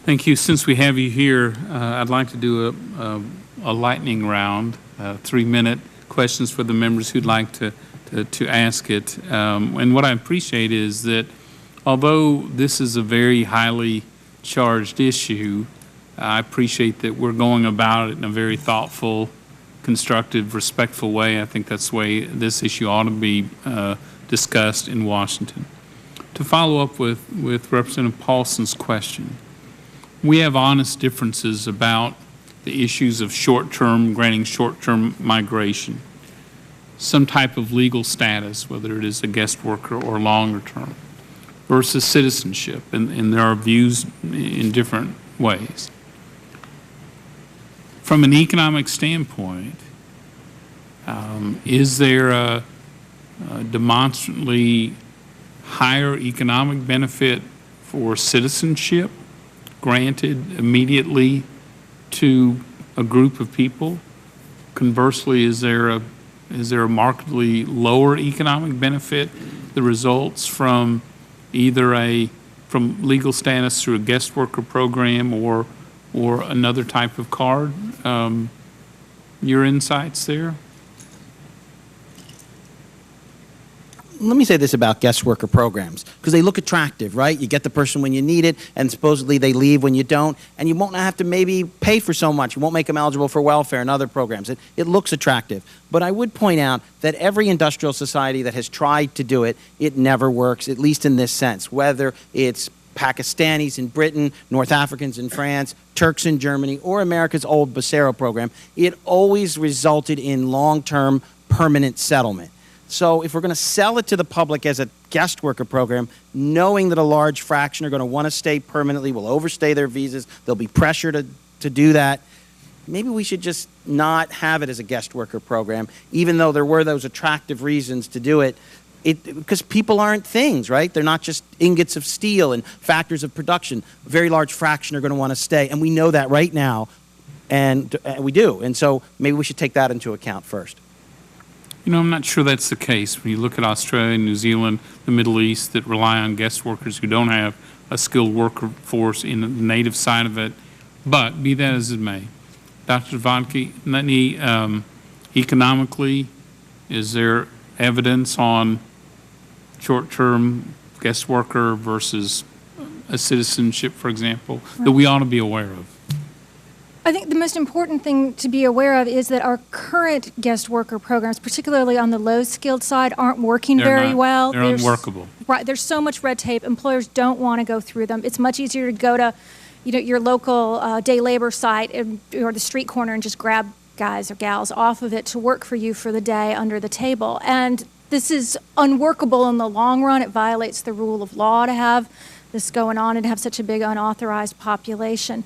Thank you. Since we have you here, I'd like to do a lightning round, 3-minute questions for the members who'd like to ask it. And what I appreciate is that although this is a very highly charged issue, I appreciate that we're going about it in a very thoughtful, constructive, respectful way. I think that's the way this issue ought to be discussed in Washington. To follow up with Representative Paulson's question, we have honest differences about the issues of granting short-term migration, some type of legal status, whether it is a guest worker or longer term, versus citizenship, and there are views in different ways. From an economic standpoint, is there a demonstrably higher economic benefit for citizenship granted immediately to a group of people? Conversely, is there a markedly lower economic benefit that results from either from legal status through a guest worker program or another type of card? Your insights there? Let me say this about guest worker programs, because they look attractive, right? You get the person when you need it, and supposedly they leave when you don't, and you won't have to maybe pay for so much. You won't make them eligible for welfare and other programs. It looks attractive. But I would point out that every industrial society that has tried to do it, it never works, at least in this sense, whether it's Pakistanis in Britain, North Africans in France, Turks in Germany, or America's old Becerra program. It always resulted in long-term permanent settlement. So if we're going to sell it to the public as a guest worker program, knowing that a large fraction are going to want to stay permanently, will overstay their visas, there'll be pressure to do that, maybe we should just not have it as a guest worker program, even though there were those attractive reasons to do it. Because people aren't things, right? They're not just ingots of steel and factors of production. A very large fraction are going to want to stay, and we know that right now, and we do. And so maybe we should take that into account first. You know, I'm not sure that's the case. When you look at Australia, New Zealand, the Middle East that rely on guest workers who don't have a skilled workforce in the native side of it. But be that as it may, Dr. Vodke, economically, is there evidence on short-term guest worker versus a citizenship, for example, that we ought to be aware of? I think the most important thing to be aware of is that our current guest worker programs, particularly on the low-skilled side, aren't working very well. They're unworkable. Right. There's so much red tape. Employers don't want to go through them. It's much easier to go to, your local day labor site or the street corner and just grab guys or gals off of it to work for you for the day under the table. And this is unworkable in the long run. It violates the rule of law to have this going on and to have such a big unauthorized population.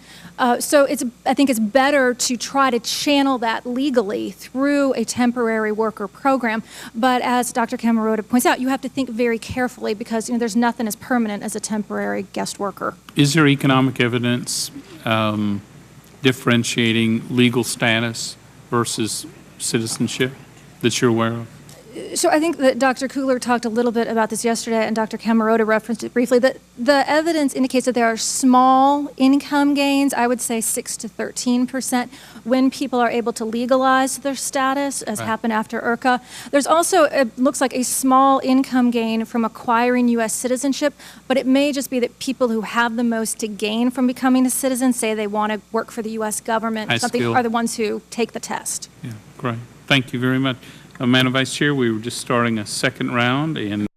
So I think it's better to try to channel that legally through a temporary worker program. But as Dr. Camarota points out, you have to think very carefully because there's nothing as permanent as a temporary guest worker. Is there economic evidence differentiating legal status versus citizenship that you're aware of? So I think that Dr. Kugler talked a little bit about this yesterday, and Dr. Camarota referenced it briefly, that the evidence indicates that there are small income gains, I would say 6 to 13%, when people are able to legalize their status, as happened after IRCA. There's also, it looks like, a small income gain from acquiring U.S. citizenship, but it may just be that people who have the most to gain from becoming a citizen, say they want to work for the U.S. government, are the ones who take the test. Yeah, great. Thank you very much. Madam Vice Chair, we were just starting a second round, and